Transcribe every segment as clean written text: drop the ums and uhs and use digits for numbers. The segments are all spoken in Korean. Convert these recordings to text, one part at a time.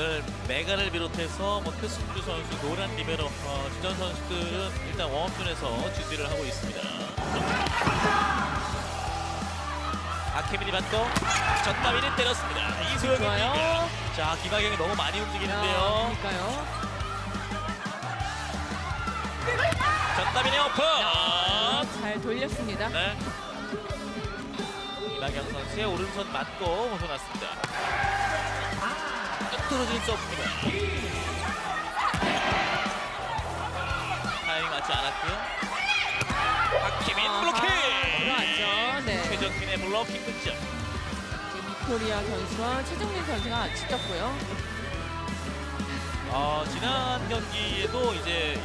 오늘 메가를 비롯해서 뭐 표승주 선수, 노란 리베로, 주전 선수들은 일단 웜존에서 준비를 하고 있습니다. 아케민이 받고 전다빈이 때렸습니다. 이소영이 좋아요. 자, 김하경이 너무 많이 움직이는데요. 그러니까요. 전다빈의 오픈. 잘 돌렸습니다. 네. 김하경 선수의 오른손 맞고 벗어났습니다. 뚝 떨어진 서브입니다. 타이밍 맞지 않았고요. 박희민 블로킹. 들어왔죠. 네. 최정민의 블로킹 득점. 빅토리아 선수와 최정민 선수가 치쳤고요. 지난 경기에도 이제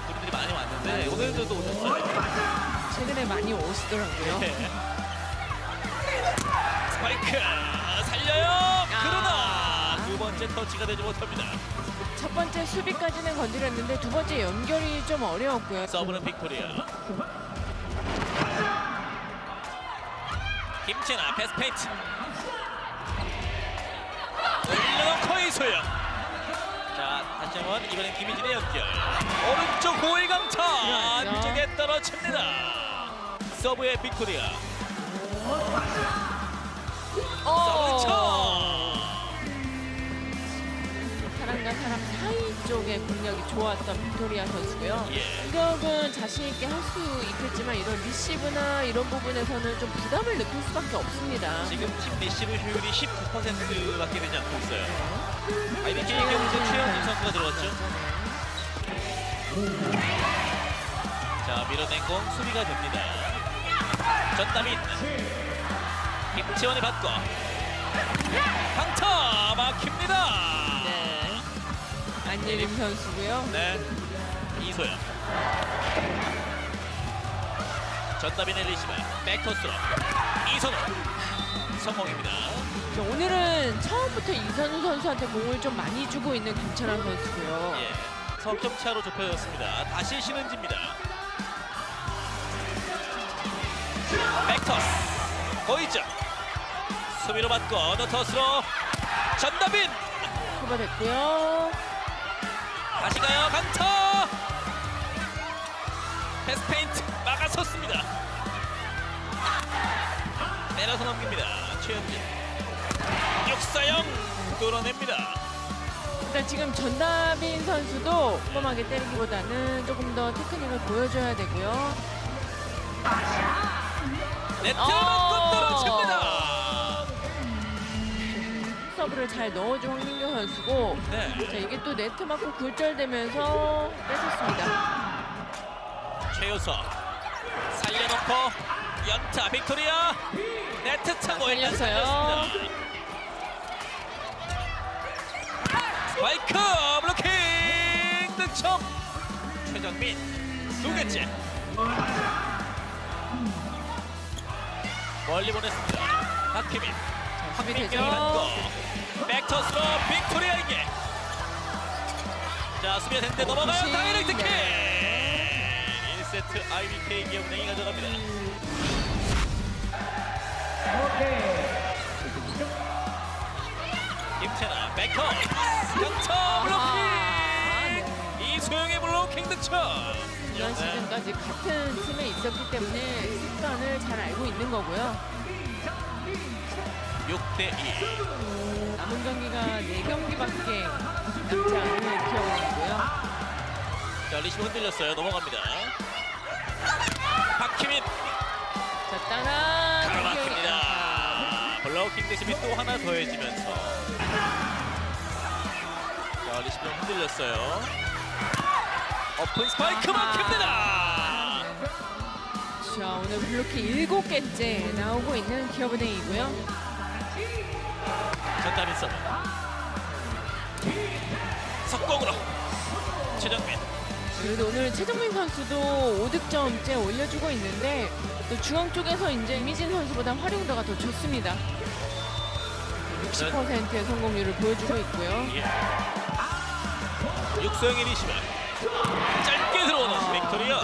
분들이 많이 왔는데 오늘도 또 오셨어요. 최근에 많이 오시더라고요. 네. 스파이크 살려요. 그러나 두 번째 터치가 되지 못합니다. 첫 번째 수비까지는 건드렸는데 두 번째 연결이 좀 어려웠고요. 서브는 빅토리아. 김진아 패스 페인트. 올려놓고 이소영. 자, 다시 한번 이번엔 김희진의 연결. 오른쪽 호일 강타 안쪽에 떨어집니다. 서브의 빅토리아. 서브 쳐. 사람과 사람 사이 쪽의 공략이 좋았던 빅토리아 선수고요. 예. 공격은 자신 있게 할 수 있겠지만 이런 리시브나 이런 부분에서는 좀 부담을 느낄 수밖에 없습니다. 지금 팀 리시브 효율이 19%밖에 되지 않고 있어요. IBK의 경우 이제 최현진 선수가 들어왔죠. 자, 밀어낸 공 수비가 됩니다. 전다빈. 김채원이 받고 강타 막힙니다. 네. 안예림 선수고요. 네, 이소영. 전다빈의 리시브 백토스로 이선우 성공입니다. 오늘은 처음부터 이선우 선수한테 공을 좀 많이 주고 있는 김철환 선수고요. 예, 석점 차로 좁혀졌습니다. 다시 신은지입니다. 백토스 고이점 수비로 받고 어더터스로 전다빈 커버됐고요. 다시 가요. 강타 패스 페인트 막아섰습니다. 내려서 넘깁니다. 최현진 육사영 뚫어냅니다. 일단 지금 전다빈 선수도 꼼꼼하게 때리기보다는 조금 더 테크닉을 보여줘야 되고요. 네트 맞고 떨어집니다. 서브를 잘 넣어준 황민경 선수고 네. 자, 이게 또 네트 맞고 굴절되면서 뺏었습니다. 최효석 살려놓고 연타 빅토리아 네트 차고 일단 살렸어요. 살렸습니다. 스파이크 블로킹 득점. 최정민 두 개째 멀리 보냈습니다. 박희민 준비되죠? 받고 백터스로 빅토리아에게 자, 수비가 됐는데 넘어가요. 혹시, 다이렉트 킥. 네. 1세트 IBK 기업은행이 가져갑니다. 김채나 백터 강타 블로킹. 이소영의 블로킹 득점. 이번 시즌까지 같은 팀에 있었기 때문에 습관을 잘 알고 있는 거고요. 6대2. 남은 경기가 4경기밖에 남지 않은 기억이고요. 자, 리시브 흔들렸어요. 넘어갑니다. 박희민 자, 따라 가로막힙니다. 블로킹 대심이 또 하나 더해지면서 자, 리시브 좀 흔들렸어요. 오픈 스파이크 막힙니다. 자, 오늘 블로킹 7개째 나오고 있는 기업은행이고요. 전다빈 서브 석공으로 최정민. 그래도 오늘 최정민 선수도 5득점째 올려주고 있는데 또 중앙 쪽에서 이제 이미진 선수보다 활용도가 더 좋습니다. 60%의 성공률을 보여주고 있고요. 예. 육소영의 리시브 짧게 들어오는 빅토리아.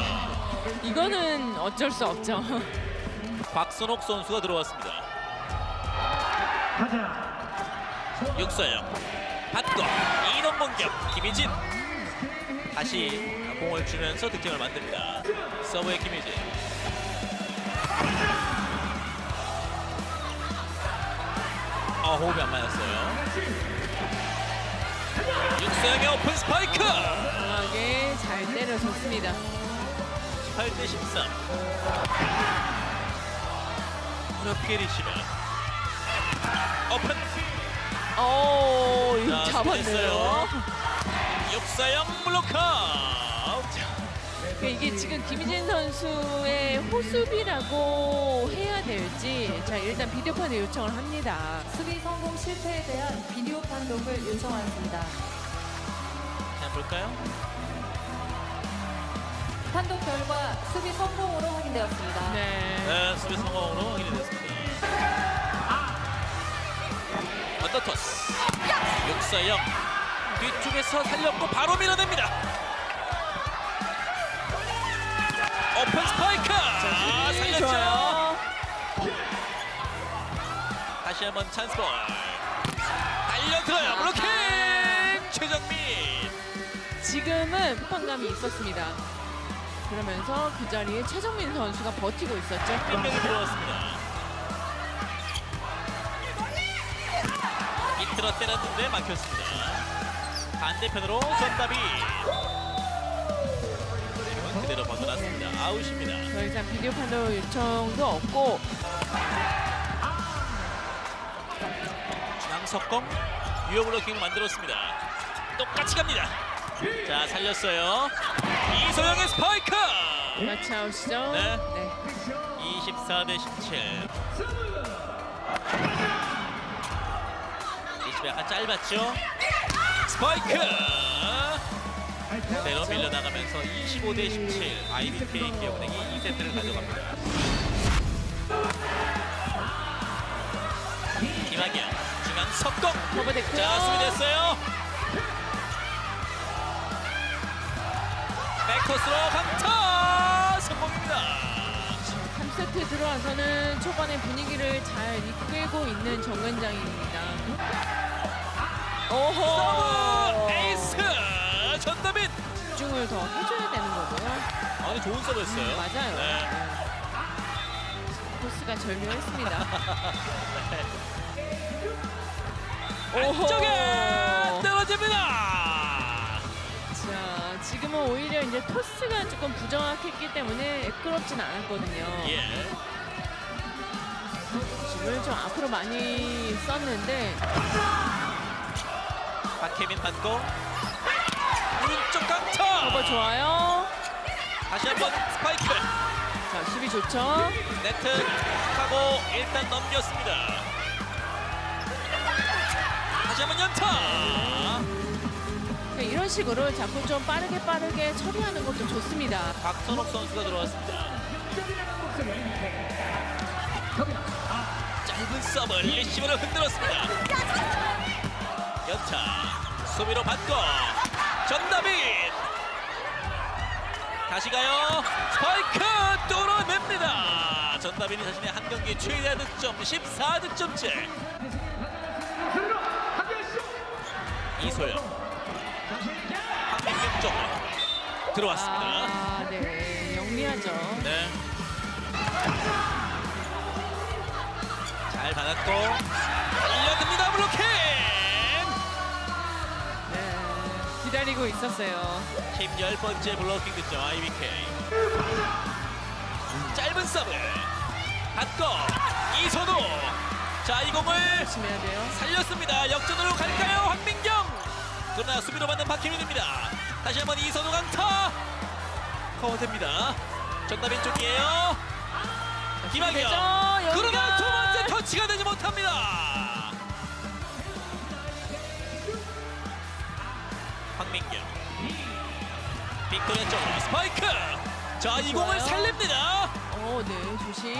이거는 어쩔 수 없죠. 박선옥 선수가 들어왔습니다. 육소영 받고 이동 공격 김희진 다시 공을 주면서 득점을 만듭니다. 서브의 김희진. 호흡이 안 맞았어요. 윤서영의 오픈 스파이크. 강하게 잘 때려줬습니다. 8대 13. 높게 리시브. 오픈. 이거 자, 잡았네요. 육사영 블로커. 이게 지금 김희진 선수의 호수비라고 해야 될지, 자 일단 비디오 판을 요청을 합니다. 수비 성공 실패에 대한 비디오 판독을 요청하였습니다. 자, 볼까요? 판독 결과 수비 성공으로 확인되었습니다. 네. 수비 성공으로 확인이 됐습니다. 언더토스. 육사영 뒤쪽에서 살렸고 바로 밀어냅니다. 오픈 스파이크. 살렸죠. 좋아요. 다시 한번 찬스볼. 달려들어요. 블로킹. 최정민. 지금은 폭발감이 있었습니다. 그러면서 그 자리에 최정민 선수가 버티고 있었죠. 한 명이 들어왔습니다. 이틀어 때렸는데 막혔습니다. 반대편으로 전답이 그대로 벗어났습니다. 아웃입니다. 더 이상 비디오 판독 요청도 없고, 중앙석공 유효 블로킹을 만들었습니다. 똑같이 갑니다. 자, 살렸어요. 이소영의 스파이크. 마치 아웃이죠. 네. 24대 17. 리시브 약간 짧았죠. 스파이크. 그대로 밀려나가면서 25대 17. IBK 기업은행이 2세트를 가져갑니다. 김학영 중앙 석공. 커버됐고요. 자, 수비됐어요. 백토스로 강타 성공입니다. 3세트 들어와서는 초반에 분위기를 잘 이끌고 있는 정관장입니다. 서브 오호! 에이스 전다빈. 집중을 더 해줘야 되는 거고요. 아니, 좋은 서브였어요. 맞아요. 네. 코스가 절묘했습니다. 안쪽에 떨어집니다. 자, 지금은 오히려 이제 토스가 조금 부정확했기 때문에 매끄럽진 않았거든요. 예. 지금을 좀 앞으로 많이 썼는데, 박혜민 받고 오른쪽 강타. 커버 좋아요. 다시 한번 스파이크. 자, 수비 좋죠. 네트 하고 일단 넘겼습니다. 다시 한번 연타. 그러니까 이런 식으로 자꾸 좀 빠르게 처리하는 것도 좋습니다. 박선옥 선수가 들어왔습니다. 짧은 서브 리시브를 흔들었습니다. 연타 수비로 받고 전다빈 다시 가요. 스파이크 뚫어냅니다. 전다빈이 자신의 한 경기 최다 득점 14득점째. 이소영 한민경 쪽으로 들어왔습니다. 아, 네, 영리하죠. 네. 잘 받았고 달려듭니다. 블로킹. 네, 기다리고 있었어요. 팀 10번째 블로킹 득점 IBK. 짧은 서브 받고 이선우. 자, 이 공을 조심해야 돼요. 살렸습니다. 역전으로 갈까요? 황민경. 그러나 수비로 받는 박혜민입니다. 다시 한번 이선우 강타. 커버됩니다. 전다빈 쪽이에요. 김학영. 되죠? 그러나 연결! 두 번째 터치가 되지 못합니다. 황민경. 빅토리아 쪽으로 스파이크. 자, 이 공을 좋아요. 살립니다. 네, 조심.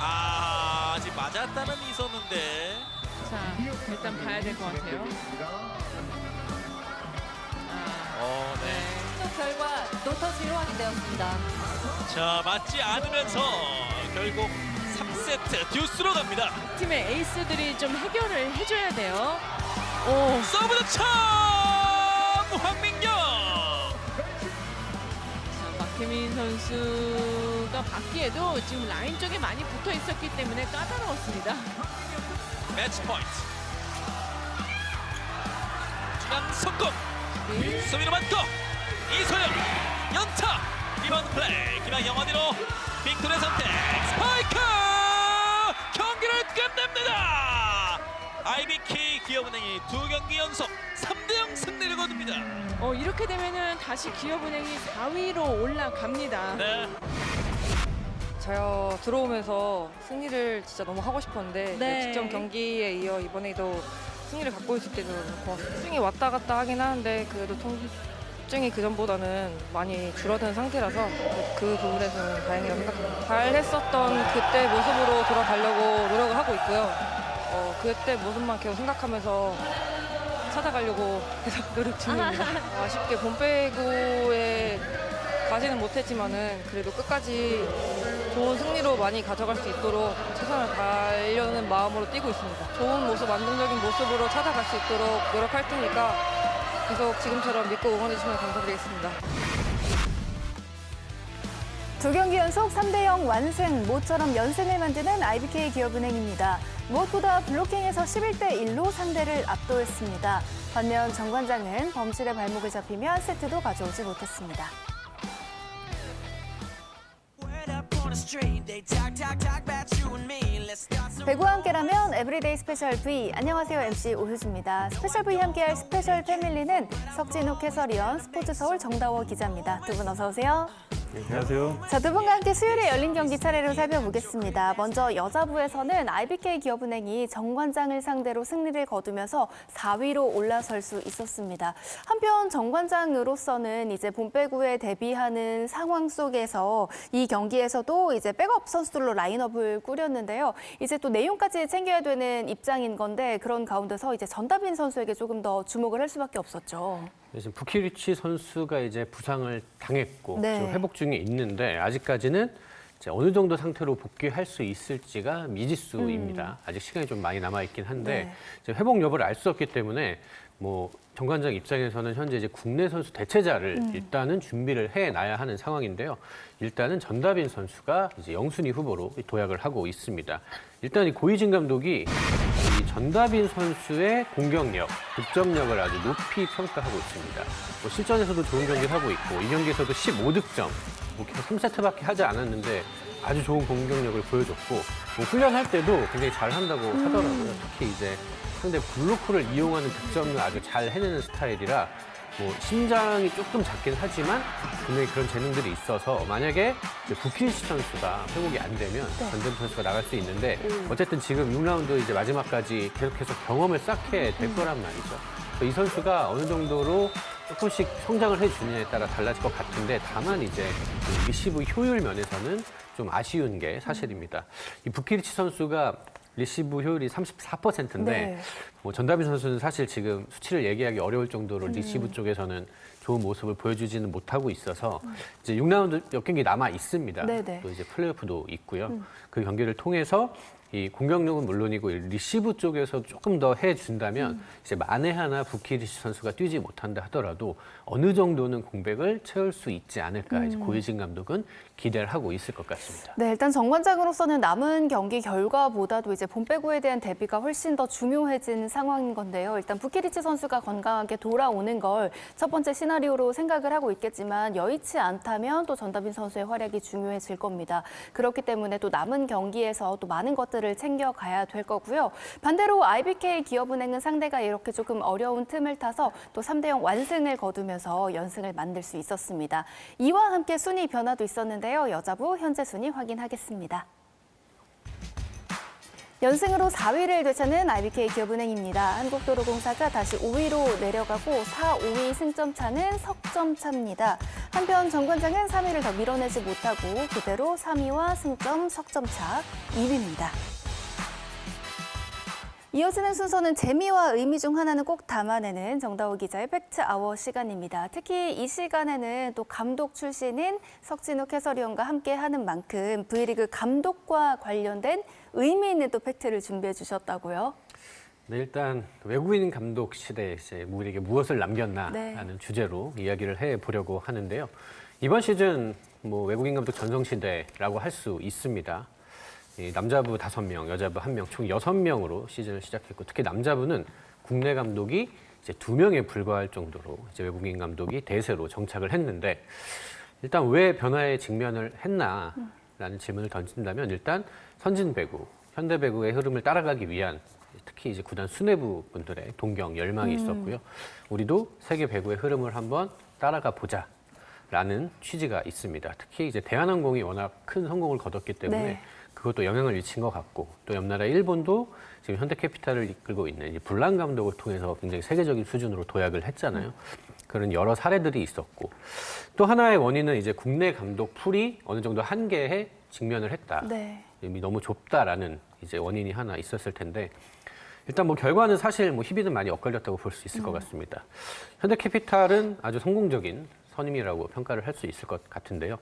아직 맞았다는 이선우인데. 자, 일단 봐야 될 것 같아요. 네. 판독 결과 노터지로 확인되었습니다. 자, 맞지 않으면서 결국 3세트 듀스로 갑니다. 팀의 에이스들이 좀 해결을 해줘야 돼요. 오. 서브 득점 황민경. 자, 박혜민 선수가 받기에도 지금 라인 쪽에 많이 붙어 있었기 때문에 까다로웠습니다. 매치 포인트. 중앙 속공. 수비로 맞고 이소영 연타. 리바운드 플레이. 김학영 어디로 빅토르의 선택. 스파이크. 경기를 끝냅니다. IBK 기업은행이 2경기 연속 3대0 승리를 거둡니다. 이렇게 되면은 다시 기업은행이 4위로 올라갑니다. 네. 제가 들어오면서 승리를 진짜 너무 하고 싶었는데 네. 직전 경기에 이어 이번에도 승리를 갖고 올 수 있게 돼서 너무 고맙습니다. 승이 왔다 갔다 하긴 하는데 그래도 통증이 그전보다는 많이 줄어든 상태라서 그 부분에서는 다행이라고 생각합니다. 잘했었던 그때 모습으로 돌아가려고 노력을 하고 있고요. 그때 모습만 계속 생각하면서 찾아가려고 계속 노력 중입니다. 아쉽게 본배구에 가지는 못했지만은 그래도 끝까지 좋은 승리로 많이 가져갈 수 있도록 최선을 다하려는 마음으로 뛰고 있습니다. 좋은 모습, 안정적인 모습으로 찾아갈 수 있도록 노력할 테니까 계속 지금처럼 믿고 응원해 주시면 감사드리겠습니다. 2경기 연속 3대0 완승, 모처럼 연승을 만드는 IBK 기업은행입니다. 무엇보다 블로킹에서 11대1로 상대를 압도했습니다. 반면 정관장은 범실의 발목을 잡히며 한 세트도 가져오지 못했습니다. 배구와 함께라면 에브리데이 스페셜 V. 안녕하세요, MC 오효주입니다. 스페셜 V 함께할 스페셜 패밀리는 석진욱 해설위원, 스포츠서울 정다워 기자입니다. 두 분 어서 오세요. 네, 안녕하세요. 자, 두 분과 함께 수요일에 열린 경기 차례로 살펴보겠습니다. 먼저 여자부에서는 IBK 기업은행이 정관장을 상대로 승리를 거두면서 4위로 올라설 수 있었습니다. 한편 정관장으로서는 이제 본배구에 대비하는 상황 속에서 이 경기에서도 이제 백업 선수들로 라인업을 꾸렸는데요. 이제 또 내용까지 챙겨야 되는 입장인 건데 그런 가운데서 이제 전다빈 선수에게 조금 더 주목을 할 수밖에 없었죠. 지금 부키리치 선수가 이제 부상을 당했고 네. 지금 회복 중에 있는데 아직까지는 이제 어느 정도 상태로 복귀할 수 있을지가 미지수입니다. 아직 시간이 좀 많이 남아 있긴 한데 네. 이제 회복 여부를 알 수 없기 때문에 뭐 정관장 입장에서는 현재 이제 국내 선수 대체자를 일단은 준비를 해놔야 하는 상황인데요. 일단은 전다빈 선수가 이제 영순위 후보로 도약을 하고 있습니다. 일단 이 고이진 감독이 이 전다빈 선수의 공격력, 득점력을 아주 높이 평가하고 있습니다. 뭐 실전에서도 좋은 경기를 하고 있고 이 경기에서도 15득점, 뭐 3세트밖에 하지 않았는데 아주 좋은 공격력을 보여줬고 뭐 훈련할 때도 굉장히 잘한다고 하더라고요. 특히 이제 상대 블로크를 이용하는 득점을 아주 잘 해내는 스타일이라 뭐 심장이 조금 작긴 하지만 분명히 그런 재능들이 있어서 만약에 부키리치 선수가 회복이 안 되면 전다빈 선수가 나갈 수 있는데 어쨌든 지금 6라운드 이제 마지막까지 계속해서 경험을 쌓게 될 거란 말이죠. 이 선수가 어느 정도로 조금씩 성장을 해주느냐에 따라 달라질 것 같은데 다만 이제 리시브 효율 면에서는 좀 아쉬운 게 사실입니다. 이 부키리치 선수가 리시브 효율이 34%인데 네. 뭐 전다빈 선수는 사실 지금 수치를 얘기하기 어려울 정도로 리시브 쪽에서는 좋은 모습을 보여주지는 못하고 있어서 이제 6라운드 몇 경기 남아 있습니다. 네네. 또 이제 플레이오프도 있고요. 그 경기를 통해서 이 공격력은 물론이고 리시브 쪽에서 조금 더 해준다면 이제 만에 하나 부키리치 선수가 뛰지 못한다 하더라도 어느 정도는 공백을 채울 수 있지 않을까 이제 고이진 감독은 기대를 하고 있을 것 같습니다. 네, 일단 정관장으로서는 남은 경기 결과보다도 이제 본배구에 대한 대비가 훨씬 더 중요해진 상황인 건데요. 일단 부키리치 선수가 건강하게 돌아오는 걸 첫 번째 시나리오로 생각을 하고 있겠지만 여의치 않다면 또 전다빈 선수의 활약이 중요해질 겁니다. 그렇기 때문에 또 남은 경기에서 또 많은 것들을 챙겨가야 될 거고요. 반대로 IBK 기업은행은 상대가 이렇게 조금 어려운 틈을 타서 또 3대0 완승을 거두면서 연승을 만들 수 있었습니다. 이와 함께 순위 변화도 있었는데요. 여자부 현재 순위 확인하겠습니다. 연승으로 4위를 되찾는 IBK 기업은행입니다. 한국도로공사가 다시 5위로 내려가고 4, 5위 승점 차는 석점 차입니다. 한편 정관장은 3위를 더 밀어내지 못하고 그대로 3위와 승점 석점 차 2위입니다. 이어지는 순서는 재미와 의미 중 하나는 꼭 담아내는 정다호 기자의 팩트아워 시간입니다. 특히 이 시간에는 또 감독 출신인 석진욱 해설위원과 함께하는 만큼 V리그 감독과 관련된 의미 있는 또 팩트를 준비해 주셨다고요? 네, 일단 외국인 감독 시대에 이제 우리에게 무엇을 남겼나라는 네. 주제로 이야기를 해보려고 하는데요. 이번 시즌 뭐 외국인 감독 전성 시대라고 할 수 있습니다. 이 남자부 5명, 여자부 1명, 총 6명으로 시즌을 시작했고, 특히 남자부는 국내 감독이 이제 2명에 불과할 정도로 이제 외국인 감독이 대세로 정착을 했는데, 일단 왜 변화에 직면을 했나라는 질문을 던진다면, 일단 선진 배구, 현대 배구의 흐름을 따라가기 위한 특히 이제 구단 수뇌부 분들의 동경, 열망이 있었고요. 우리도 세계 배구의 흐름을 한번 따라가 보자라는 취지가 있습니다. 특히 이제 대한항공이 워낙 큰 성공을 거뒀기 때문에 네. 그것도 영향을 미친 것 같고, 또 옆나라 일본도 지금 현대캐피탈을 이끌고 있는 이제 불란 감독을 통해서 굉장히 세계적인 수준으로 도약을 했잖아요. 그런 여러 사례들이 있었고, 또 하나의 원인은 이제 국내 감독 풀이 어느 정도 한계에 직면을 했다. 네. 이미 너무 좁다라는 이제 원인이 하나 있었을 텐데, 일단 뭐 결과는 사실 뭐 희비는 많이 엇갈렸다고 볼 수 있을 것 같습니다. 현대캐피탈은 아주 성공적인 선임이라고 평가를 할 수 있을 것 같은데요.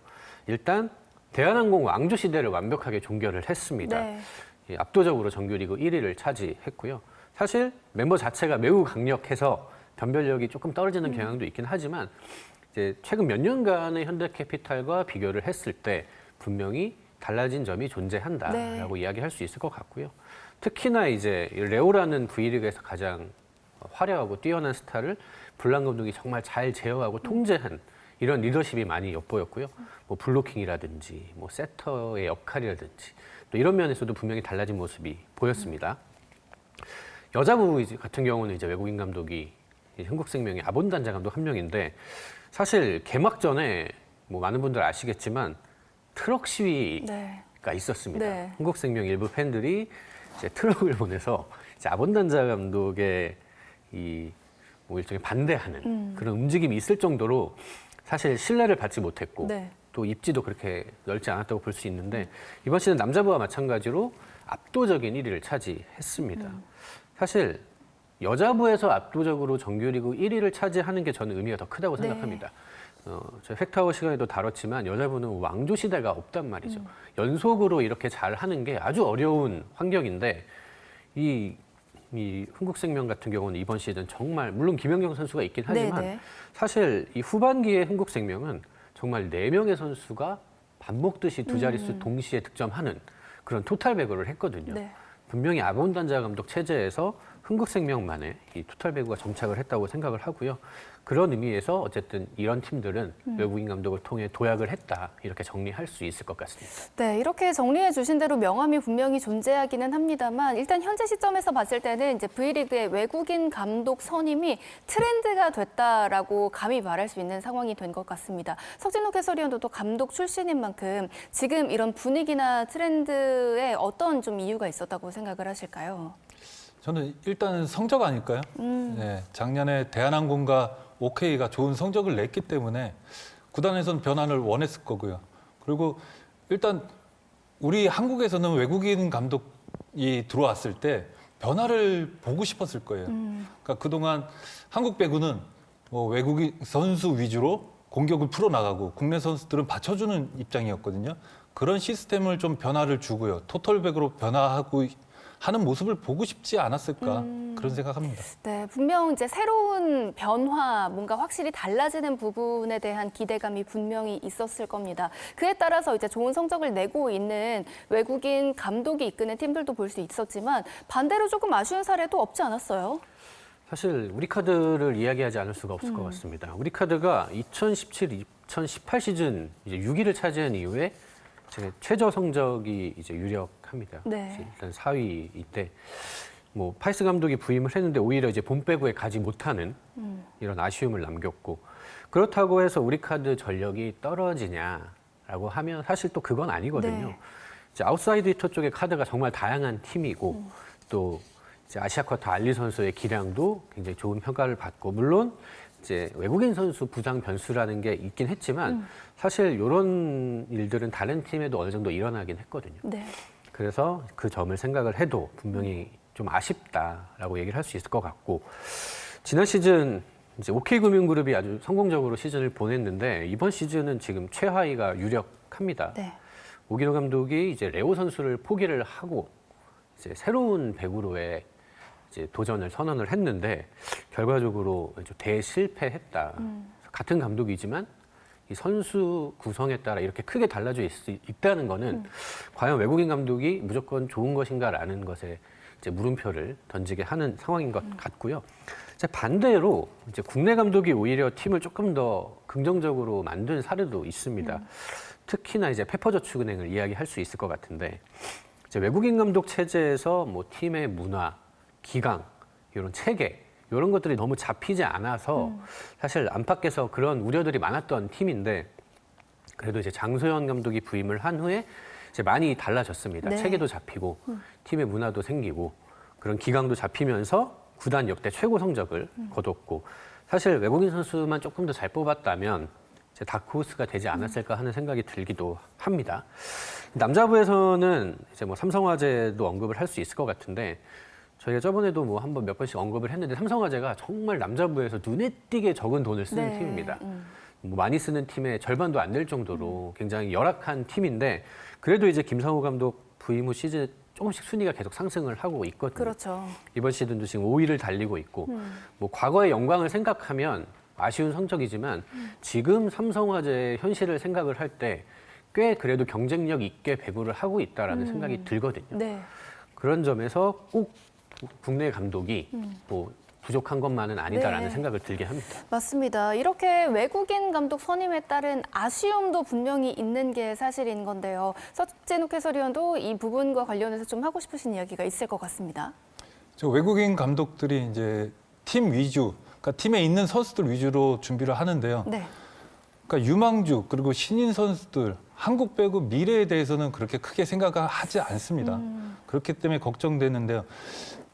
일단 대한항공 왕조 시대를 완벽하게 종결을 했습니다. 네. 예, 압도적으로 정규리그 1위를 차지했고요. 사실 멤버 자체가 매우 강력해서 변별력이 조금 떨어지는 경향도 있긴 하지만, 이제 최근 몇 년간의 현대캐피탈과 비교를 했을 때 분명히 달라진 점이 존재한다라고 네. 이야기할 수 있을 것 같고요. 특히나 이제 레오라는 V리그에서 가장 화려하고 뛰어난 스타를 불란 감독이 정말 잘 제어하고 통제한 이런 리더십이 많이 엿보였고요. 뭐 블로킹이라든지 뭐 세터의 역할이라든지 또 이런 면에서도 분명히 달라진 모습이 보였습니다. 여자부 같은 경우는 이제 외국인 감독이 흥국생명의 아본단자 감독 한 명인데, 사실 개막 전에 뭐 많은 분들 아시겠지만 트럭 시위가 네. 있었습니다. 네. 흥국생명 일부 팬들이 이제 트럭을 보내서 이제 아본단자 감독의 이 뭐 일종의 반대하는 그런 움직임이 있을 정도로 사실 신뢰를 받지 못했고, 네. 또 입지도 그렇게 넓지 않았다고 볼 수 있는데, 이번 시즌 남자부와 마찬가지로 압도적인 1위를 차지했습니다. 사실 여자부에서 압도적으로 정규리그 1위를 차지하는 게 저는 의미가 더 크다고 생각합니다. 저희 팩트아워 시간에도 다뤘지만 여자부는 왕조 시대가 없단 말이죠. 연속으로 이렇게 잘 하는 게 아주 어려운 환경인데, 이 흥국생명 같은 경우는 이번 시즌 정말, 물론 김연경 선수가 있긴 하지만 네, 네. 사실 이 후반기에 흥국생명은 정말 4명의 선수가 밥 먹듯이 두 자릿수 동시에 득점하는 그런 토탈 배구를 했거든요. 네. 분명히 아본단자 감독 체제에서 흥국생명만의 이 토탈 배구가 정착을 했다고 생각을 하고요. 그런 의미에서 어쨌든 이런 팀들은 외국인 감독을 통해 도약을 했다, 이렇게 정리할 수 있을 것 같습니다. 네, 이렇게 정리해 주신 대로 명함이 분명히 존재하기는 합니다만, 일단 현재 시점에서 봤을 때는 이제 V리그의 외국인 감독 선임이 트렌드가 됐다라고 감히 말할 수 있는 상황이 된 것 같습니다. 석진욱 해설위원도 또 감독 출신인 만큼 지금 이런 분위기나 트렌드에 어떤 좀 이유가 있었다고 생각을 하실까요? 저는 일단은 성적 아닐까요? 네, 작년에 대한항공과 OK가 좋은 성적을 냈기 때문에 구단에서는 변화를 원했을 거고요. 그리고 일단 우리 한국에서는 외국인 감독이 들어왔을 때 변화를 보고 싶었을 거예요. 그러니까 그동안 한국 배구는 뭐 외국인 선수 위주로 공격을 풀어나가고 국내 선수들은 받쳐주는 입장이었거든요. 그런 시스템을 좀 변화를 주고요. 토탈 배구로 변화하고 하는 모습을 보고 싶지 않았을까, 그런 생각합니다. 네, 분명 이제 새로운 변화, 뭔가 확실히 달라지는 부분에 대한 기대감이 분명히 있었을 겁니다. 그에 따라서 이제 좋은 성적을 내고 있는 외국인 감독이 이끄는 팀들도 볼 수 있었지만, 반대로 조금 아쉬운 사례도 없지 않았어요? 사실 우리카드를 이야기하지 않을 수가 없을 것 같습니다. 우리카드가 2017-2018 시즌 이제 6위를 차지한 이후에 제 최저 성적이 이제 유력합니다. 네. 일단 4위인데, 뭐 파이스 감독이 부임을 했는데 오히려 이제 본 배구에 가지 못하는 이런 아쉬움을 남겼고, 그렇다고 해서 우리카드 전력이 떨어지냐라고 하면 사실 또 그건 아니거든요. 네. 이제 아웃사이드 히터 쪽의 카드가 정말 다양한 팀이고, 또 이제 아시아 쿼터 알리 선수의 기량도 굉장히 좋은 평가를 받고, 물론 이제 외국인 선수 부상 변수라는 게 있긴 했지만 사실 이런 일들은 다른 팀에도 어느 정도 일어나긴 했거든요. 네. 그래서 그 점을 생각을 해도 분명히 좀 아쉽다라고 얘기를 할 수 있을 것 같고, 지난 시즌 이제 OK금융그룹이 아주 성공적으로 시즌을 보냈는데, 이번 시즌은 지금 최하위가 유력합니다. 네. 오기노 감독이 이제 레오 선수를 포기를 하고 이제 새로운 배구로의 이제 도전을 선언을 했는데 결과적으로 대실패했다. 같은 감독이지만 이 선수 구성에 따라 이렇게 크게 달라져 있다는 거는 과연 외국인 감독이 무조건 좋은 것인가라는 것에 이제 물음표를 던지게 하는 상황인 것 같고요. 이제 반대로 이제 국내 감독이 오히려 팀을 조금 더 긍정적으로 만든 사례도 있습니다. 특히나 이제 페퍼저축은행을 이야기할 수 있을 것 같은데 이제 외국인 감독 체제에서 뭐 팀의 문화, 기강, 이런 체계 이런 것들이 너무 잡히지 않아서 사실 안팎에서 그런 우려들이 많았던 팀인데 그래도 이제 장소연 감독이 부임을 한 후에 이제 많이 달라졌습니다. 네. 체계도 잡히고 팀의 문화도 생기고 그런 기강도 잡히면서 구단 역대 최고 성적을 거뒀고 사실 외국인 선수만 조금 더 잘 뽑았다면 이제 다크호스가 되지 않았을까 하는 생각이 들기도 합니다. 남자부에서는 이제 뭐 삼성화재도 언급을 할 수 있을 것 같은데 저희가 저번에도 뭐 한번 몇 번씩 언급을 했는데 삼성화재가 정말 남자부에서 눈에 띄게 적은 돈을 쓰는 네. 팀입니다. 뭐 많이 쓰는 팀의 절반도 안 될 정도로 굉장히 열악한 팀인데 그래도 이제 김상호 감독 부임 후 시즌 조금씩 순위가 계속 상승을 하고 있거든요. 그렇죠. 이번 시즌도 지금 5위를 달리고 있고 뭐 과거의 영광을 생각하면 아쉬운 성적이지만 지금 삼성화재의 현실을 생각을 할 때 꽤 그래도 경쟁력 있게 배구를 하고 있다라는 생각이 들거든요. 네. 그런 점에서 꼭 국내 감독이 뭐 부족한 것만은 아니다라는 네. 생각을 들게 합니다. 맞습니다. 이렇게 외국인 감독 선임에 따른 아쉬움도 분명히 있는 게 사실인 건데요. 서진욱 해설위원도 이 부분과 관련해서 좀 하고 싶으신 이야기가 있을 것 같습니다. 저 외국인 감독들이 이제 팀 위주, 그러니까 팀에 있는 선수들 위주로 준비를 하는데요. 네. 그러니까 유망주 그리고 신인 선수들 한국 배구 미래에 대해서는 그렇게 크게 생각을 하지 않습니다. 그렇기 때문에 걱정되는데요.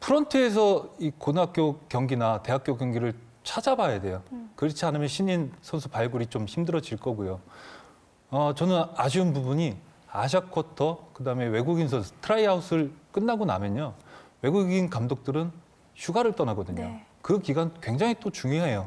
프런트에서 이 고등학교 경기나 대학교 경기를 찾아봐야 돼요. 그렇지 않으면 신인 선수 발굴이 좀 힘들어질 거고요. 저는 아쉬운 부분이 아시아 쿼터, 그다음에 외국인 선수 트라이아웃을 끝나고 나면요. 외국인 감독들은 휴가를 떠나거든요. 네. 그 기간 굉장히 또 중요해요.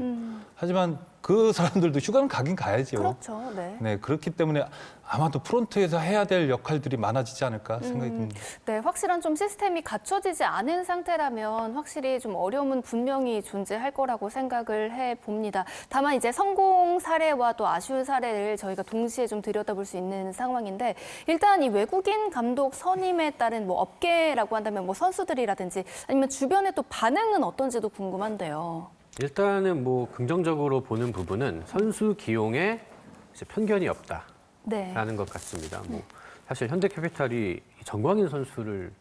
하지만 그 사람들도 휴가는 가긴 가야죠. 그렇죠. 네. 네, 그렇기 때문에 아마도 프론트에서 해야 될 역할들이 많아지지 않을까 생각이 듭니다. 네, 확실한 좀 시스템이 갖춰지지 않은 상태라면 확실히 좀 어려움은 분명히 존재할 거라고 생각을 해봅니다. 다만 이제 성공 사례와 또 아쉬운 사례를 저희가 동시에 좀 들여다볼 수 있는 상황인데 일단 이 외국인 감독 선임에 따른 뭐 업계라고 한다면 뭐 선수들이라든지 아니면 주변의 또 반응은 어떤지도 궁금한데요. 일단은 뭐 긍정적으로 보는 부분은 선수 기용에 이제 편견이 없다라는 네. 것 같습니다. 뭐 사실 현대캐피탈이 정광인 선수를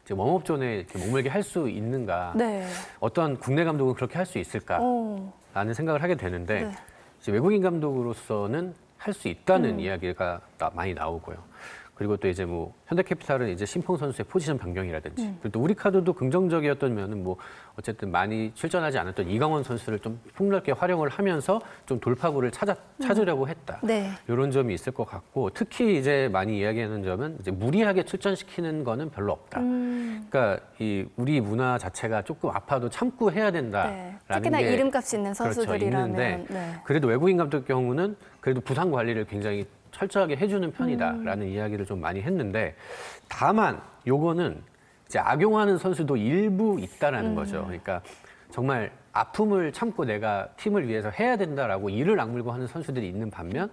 이제 웜업존에 이렇게 머물게 할 수 있는가? 네. 어떤 국내 감독은 그렇게 할 수 있을까라는 생각을 하게 되는데 네. 이제 외국인 감독으로서는 할 수 있다는 이야기가 많이 나오고요. 그리고 또 이제 뭐 현대캐피탈은 이제 신풍 선수의 포지션 변경이라든지 그리고 또 우리카드도 긍정적이었던 면은 뭐 어쨌든 많이 출전하지 않았던 이강원 선수를 좀 폭넓게 활용을 하면서 좀 돌파구를 찾으려고 했다. 네. 이런 점이 있을 것 같고 특히 이제 많이 이야기하는 점은 이제 무리하게 출전시키는 거는 별로 없다. 그러니까 이 우리 문화 자체가 조금 아파도 참고 해야 된다라는 네. 특히나 게 이름값 있는 그렇죠, 선수들이라면. 있는데 네. 그래도 외국인 감독 경우는 그래도 부상 관리를 굉장히 철저하게 해주는 편이다라는 이야기를 좀 많이 했는데 다만 요거는 이제 악용하는 선수도 일부 있다라는 거죠. 그러니까 정말 아픔을 참고 내가 팀을 위해서 해야 된다라고 이를 악물고 하는 선수들이 있는 반면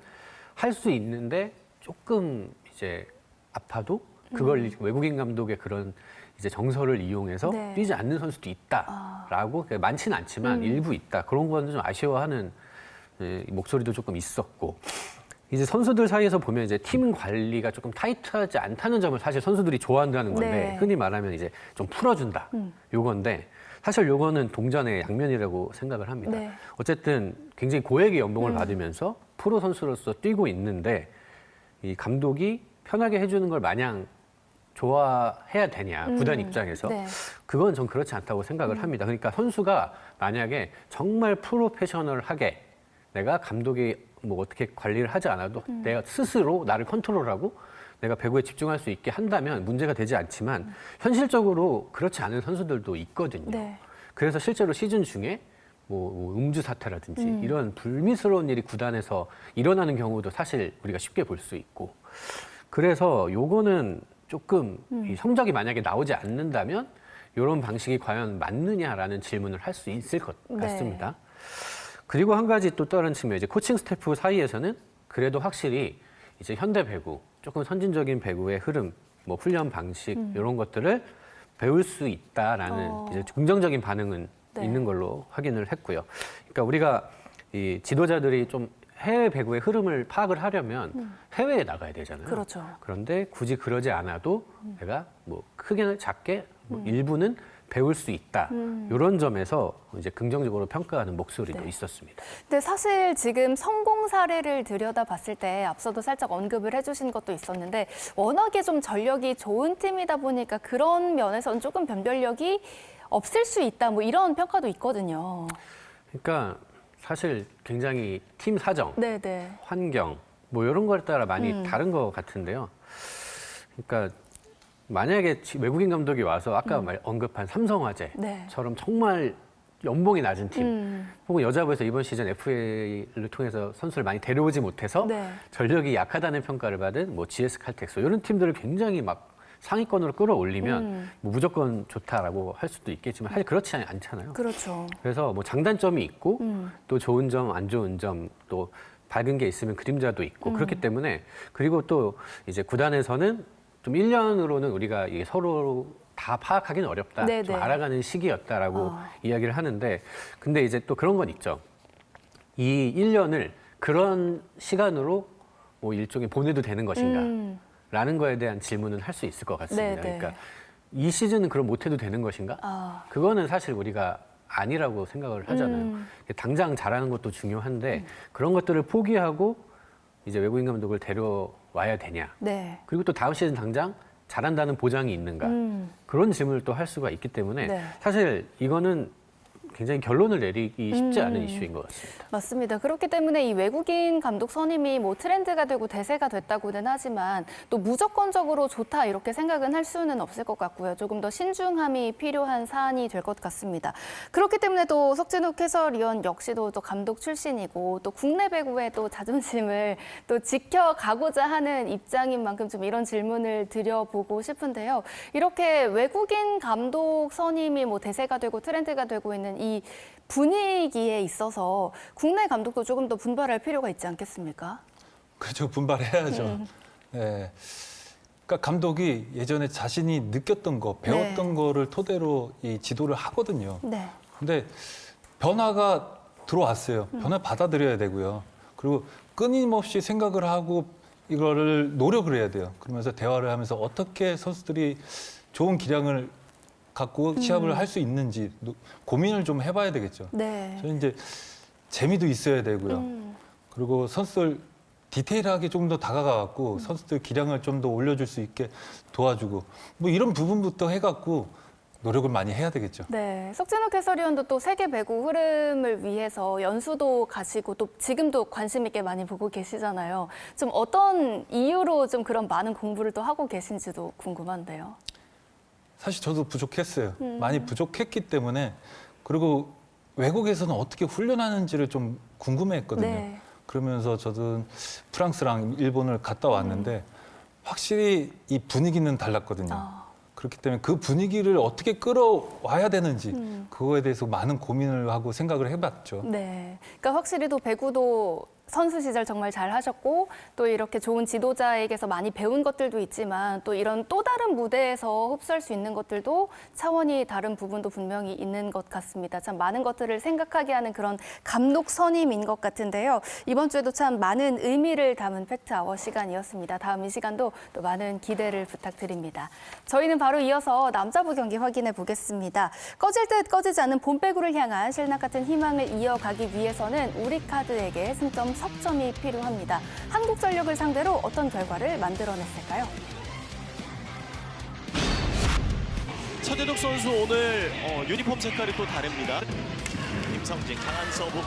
할 수 있는데 조금 이제 아파도 그걸 외국인 감독의 그런 이제 정서를 이용해서 네. 뛰지 않는 선수도 있다라고 많지는 않지만 일부 있다. 그런 거는 좀 아쉬워하는 목소리도 조금 있었고. 이제 선수들 사이에서 보면 이제 팀 관리가 조금 타이트하지 않다는 점을 사실 선수들이 좋아한다는 건데 네. 흔히 말하면 이제 좀 풀어준다 요건데 사실 요거는 동전의 양면이라고 생각을 합니다. 네. 어쨌든 굉장히 고액의 연봉을 받으면서 프로 선수로서 뛰고 있는데 이 감독이 편하게 해주는 걸 마냥 좋아해야 되냐 구단 입장에서 네. 그건 전 그렇지 않다고 생각을 합니다. 그러니까 선수가 만약에 정말 프로페셔널하게 내가 감독이 뭐 어떻게 관리를 하지 않아도 내가 스스로 나를 컨트롤하고 내가 배구에 집중할 수 있게 한다면 문제가 되지 않지만 현실적으로 그렇지 않은 선수들도 있거든요. 네. 그래서 실제로 시즌 중에 뭐 음주 사태라든지 이런 불미스러운 일이 구단에서 일어나는 경우도 사실 우리가 쉽게 볼 수 있고 그래서 요거는 조금 이 성적이 만약에 나오지 않는다면 이런 방식이 과연 맞느냐라는 질문을 할 수 있을 것 네. 같습니다. 그리고 한 가지 또 다른 측면, 이제 코칭 스태프 사이에서는 그래도 확실히 이제 현대 배구, 조금 선진적인 배구의 흐름, 뭐 훈련 방식 이런 것들을 배울 수 있다라는 이제 긍정적인 반응은 네. 있는 걸로 확인을 했고요. 그러니까 우리가 이 지도자들이 좀 해외 배구의 흐름을 파악을 하려면 해외에 나가야 되잖아요. 그렇죠. 그런데 굳이 그러지 않아도 내가 뭐 크게 작게 뭐 일부는 배울 수 있다. 이런 점에서 이제 긍정적으로 평가하는 목소리도 네. 있었습니다. 근데 사실 지금 성공 사례를 들여다봤을 때 앞서도 살짝 언급을 해주신 것도 있었는데 워낙에 좀 전력이 좋은 팀이다 보니까 그런 면에서는 조금 변별력이 없을 수 있다. 뭐 이런 평가도 있거든요. 그러니까 사실 굉장히 팀 사정, 네네. 환경 뭐 이런 거에 따라 많이 다른 것 같은데요. 그러니까 만약에 외국인 감독이 와서 아까 언급한 삼성화재처럼 정말 연봉이 낮은 팀 혹은 여자부에서 이번 시즌 FA를 통해서 선수를 많이 데려오지 못해서 네. 전력이 약하다는 평가를 받은 뭐 GS 칼텍스 이런 팀들을 굉장히 막 상위권으로 끌어올리면 뭐 무조건 좋다라고 할 수도 있겠지만 사실 그렇지 않잖아요. 그렇죠. 그래서 뭐 장단점이 있고 또 좋은 점, 안 좋은 점, 또 밝은 게 있으면 그림자도 있고 그렇기 때문에 그리고 또 이제 구단에서는 좀 1년으로는 우리가 이게 서로 다 파악하기는 어렵다. 네네. 좀 알아가는 시기였다라고 이야기를 하는데 근데 이제 또 그런 건 있죠. 이 1년을 그런 시간으로 뭐 일종의 보내도 되는 것인가? 라는 거에 대한 질문은 할 수 있을 것 같습니다. 네네. 그러니까 이 시즌은 그럼 못해도 되는 것인가? 아. 그거는 사실 우리가 아니라고 생각을 하잖아요. 당장 잘하는 것도 중요한데 그런 것들을 포기하고 이제 외국인 감독을 데려와야 되냐? 네. 그리고 또 다음 시즌 당장 잘한다는 보장이 있는가? 그런 질문을 또 할 수가 있기 때문에 네. 사실 이거는 굉장히 결론을 내리기 쉽지 않은 이슈인 것 같습니다. 맞습니다. 그렇기 때문에 이 외국인 감독 선임이 뭐 트렌드가 되고 대세가 됐다고는 하지만 또 무조건적으로 좋다 이렇게 생각은 할 수는 없을 것 같고요. 조금 더 신중함이 필요한 사안이 될 것 같습니다. 그렇기 때문에 또 석진욱 해설위원 역시도 또 감독 출신이고 또 국내 배구의 또 자존심을 또 지켜가고자 하는 입장인 만큼 좀 이런 질문을 드려보고 싶은데요. 이렇게 외국인 감독 선임이 뭐 대세가 되고 트렌드가 되고 있는 이 분위기에 있어서 국내 감독도 조금 더 분발할 필요가 있지 않겠습니까? 그렇죠. 분발해야죠. 네. 그러니까 감독이 예전에 자신이 느꼈던 거, 배웠던 거를 토대로 이 지도를 하거든요. 네. 근데 변화가 들어왔어요. 변화 받아들여야 되고요. 그리고 끊임없이 생각을 하고 이거를 노력을 해야 돼요. 그러면서 대화를 하면서 어떻게 선수들이 좋은 기량을 갖고 시합을 할 수 있는지 고민을 좀 해봐야 되겠죠. 네. 저는 이제 재미도 있어야 되고요. 그리고 선수들 디테일하게 좀 더 다가가갖고 선수들 기량을 좀 더 올려줄 수 있게 도와주고 뭐 이런 부분부터 해갖고 노력을 많이 해야 되겠죠. 네, 석진욱 해설위원도 또 세계 배구 흐름을 위해서 연수도 가시고 또 지금도 관심 있게 많이 보고 계시잖아요. 좀 어떤 이유로 좀 그런 많은 공부를 또 하고 계신지도 궁금한데요. 사실 저도 부족했어요. 많이 부족했기 때문에 그리고 외국에서는 어떻게 훈련하는지를 좀 궁금해했거든요. 네. 그러면서 저도 프랑스랑 일본을 갔다 왔는데 확실히 이 분위기는 달랐거든요. 그렇기 때문에 그 분위기를 어떻게 끌어와야 되는지 그거에 대해서 많은 고민을 하고 생각을 해봤죠. 네, 그러니까 확실히 또 배구도 선수 시절 정말 잘 하셨고 또 이렇게 좋은 지도자에게서 많이 배운 것들도 있지만 또 이런 또 다른 무대에서 흡수할 수 있는 것들도 차원이 다른 부분도 분명히 있는 것 같습니다. 참 많은 것들을 생각하게 하는 그런 감독 선임인 것 같은데요. 이번 주에도 참 많은 의미를 담은 팩트아워 시간이었습니다. 다음 이 시간도 또 많은 기대를 부탁드립니다. 저희는 바로 이어서 남자부 경기 확인해 보겠습니다. 꺼질 듯 꺼지지 않는 봄배구를 향한 신락 같은 희망을 이어가기 위해서는 우리카드에게 승점 석점이 필요합니다. 한국전력을 상대로 어떤 결과를 만들어냈을까요? 서대덕 선수 오늘 유니폼 색깔이 또 다릅니다. 김성진 강한 서브.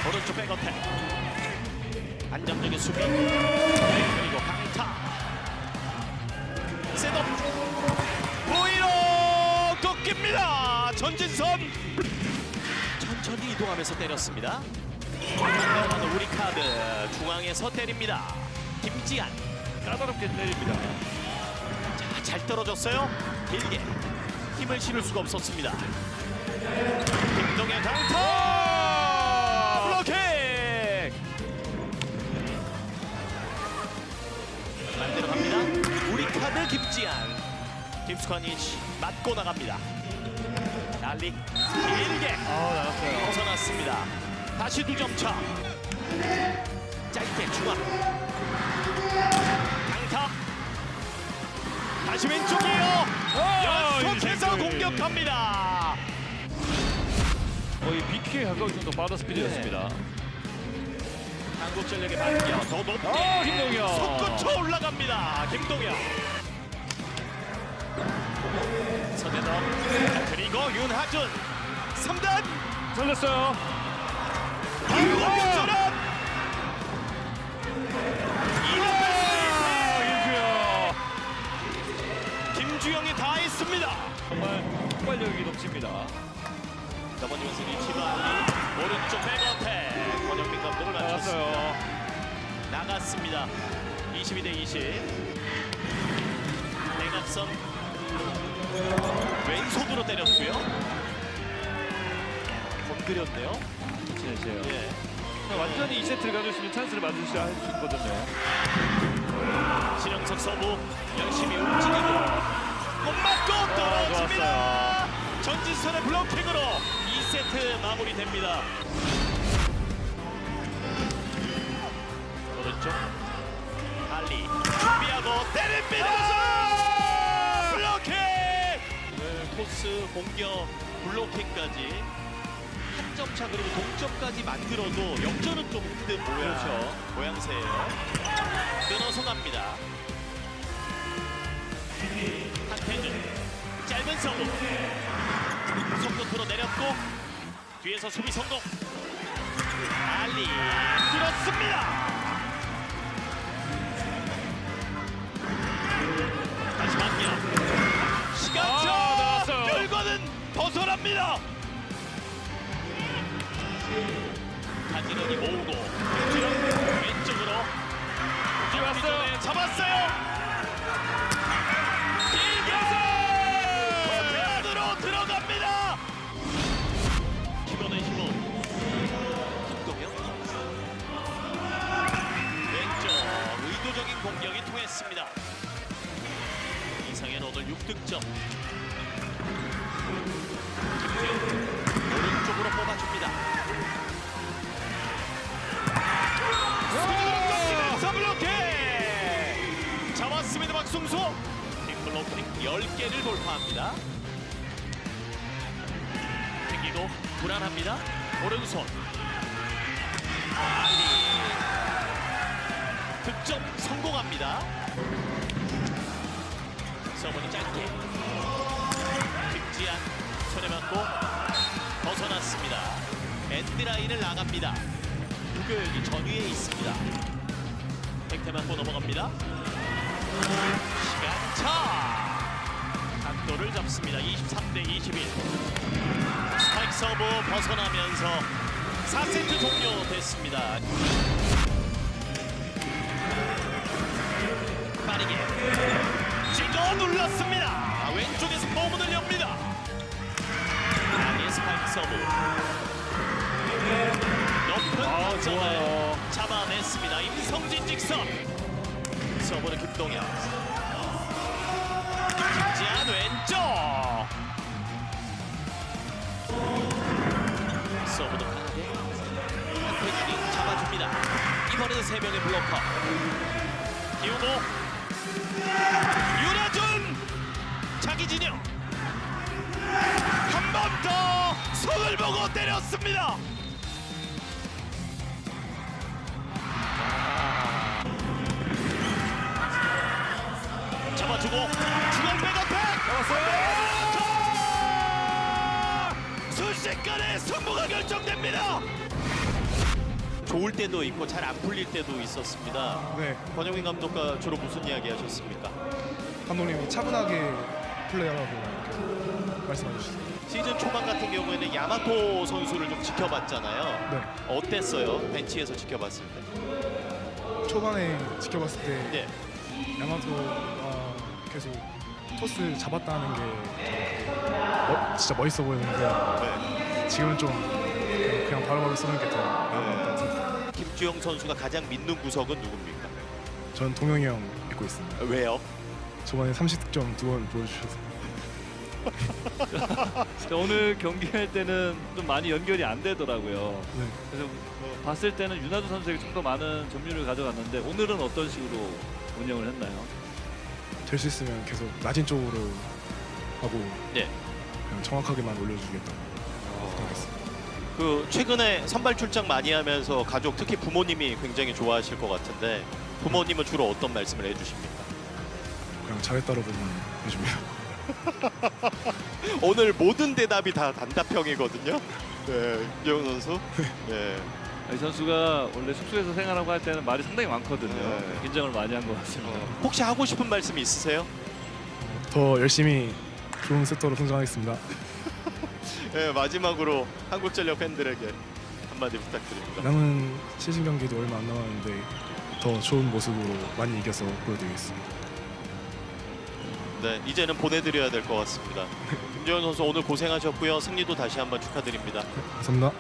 오른쪽 백어택. 안정적인 수비. 그리고 강타. 셋업. 보이로 꺾입니다. 전진선. 천천히 이동하면서 때렸습니다. 강력한 우리카드 중앙에서 때립니다. 김지한 까다롭게 때립니다. 자, 잘 떨어졌어요. 길게 힘을 실을 수가 없었습니다. 김동현 강타 블로킹 반대로 갑니다. 우리 카드 김지한 김수환이 맞고 나갑니다. 달리 길게 나갔어요. 벗어났습니다. 다시 2점 차. 짧게 중앙. 강타. 다시 왼쪽이에요. 연속해서 공격합니다. 거의 BK에 가까울 정도 빠른 스피드였습니다. 한국전력의 발기어 더 높게 김동현. 속구쳐 올라갑니다. 김동현. 서대덕 그리고 윤하준 3단 걸렸어요. 공격 전환. 김주영이 다 했습니다. 정말 폭발력이 넘칩니다. 넘어지면서 리치바리 오른쪽 백어택 권영민 감독을 맞췄습니다. 나갔습니다. 22대 20. 대각선 왼손으로 때렸고요. 건드렸네요. 진해세요. 예. 완전히 2세트를 가질 수 있는 찬스를 만드셔야 할 수 있거든요. 신영석 서브 열심히 움직이고 못 맞고 떨어집니다. 전진선의 블로킹으로 2세트 마무리됩니다. 오른쪽 알리 준비하고 때립니다. 블로킹! 코스 공격 블로킹까지 한 점 차 그리고 동점까지 만들어도 역전은 좀 힘든 모양새예요. 끊어서 갑니다. 한태준 짧은 서브 속도로 내렸고 뒤에서 수비 성공. 알리 뚫었습니다. 다시 반격. 시간차 결과는 벗어납니다. 가지런히 모으고 왼쪽으로 왔어요. 잡았어요. 코트안으로 들어갑니다. 기본의 힘은 김동현. 왼쪽 의도적인 공격이 통했습니다. 이상현 오늘 6득점. 김지현 오른쪽으로 뽑아줍니다. 블로킹! 잡았습니다. 박승수. 빅블로킹 10개를 돌파합니다. 튕기고 불안합니다. 오른손 알리 득점 성공합니다. 서브는 짧게 김지한 손에 맞고 벗어났습니다. 엔드라인을 나갑니다. 무교역이 전위에 있습니다. 팩트 맞고 넘어갑니다. 시간차 각도를 잡습니다. 23대 21. 스파이크 서브 벗어나면서 4세트 종료됐습니다. 빠르게 찍어 눌렀습니다. 왼쪽에서 포문을 엽니다. 아리의 스파이크 서브 높은 타점을 잡아냈습니다. 임성진 직선 서브는 김동현. 김지한 왼쪽 서브도 강하게 한태준이 잡아줍니다. 이번에도 3명의 블로커 기우고 윤하준 자기 진영 한 번 더 손을 보고 때렸습니다. 잡아주고 중앙 백어택 순식간에 승부가 결정됩니다. 좋을 때도 있고 잘 안 풀릴 때도 있었습니다. 네, 권영민 감독과 주로 무슨 이야기 하셨습니까? 감독님이 차분하게 플레이하라고 이렇게 말씀해 주셨어요. 시즌 초반 같은 경우에는 야마토 선수를 좀 지켜봤잖아요. 네, 어땠어요? 벤치에서 지켜봤을 때. 초반에 지켜봤을 때 네. 야마토가 계속 토스 잡았다는 게 진짜 멋있어 보였는데 네. 지금은 좀 그냥 바로바로 쏘는 게 더 나은 것 같다고 생각합니다. 김주영 선수가 가장 믿는 구석은 누굽니까? 전 동영이 형 믿고 있습니다. 왜요? 저번에 30득점 2번 보여주셔서 오늘 경기할 때는 좀 많이 연결이 안 되더라고요. 네. 그래서 봤을 때는 윤하주 선수에게 좀 더 많은 점유율을 가져갔는데 오늘은 어떤 식으로 운영을 했나요? 될 수 있으면 계속 낮은 쪽으로 하고 네. 그냥 정확하게만 올려주겠다고 생각했습니다. 그 최근에 선발 출장 많이 하면서 가족 특히 부모님이 굉장히 좋아하실 것 같은데 부모님은 주로 어떤 말씀을 해주십니까? 그냥 잘했다라고만 해줍니다. 오늘 모든 대답이 다 단답형이거든요. 네, 김주영 선수. 네. 이 선수가 원래 숙소에서 생활하고 할 때는 말이 상당히 많거든요. 네. 긴장을 많이 한 것 같습니다. 혹시 하고 싶은 말씀이 있으세요? 더 열심히 좋은 세터로 성장하겠습니다. 네, 마지막으로 한국전력 팬들에게 한마디 부탁드립니다. 남은 시즌 경기도 얼마 안 남았는데 더 좋은 모습으로 많이 이겨서 보여드리겠습니다. 네, 이제는 보내드려야 될 것 같습니다. 김주영 선수 오늘 고생하셨고요. 승리도 다시 한번 축하드립니다. 감사합니다.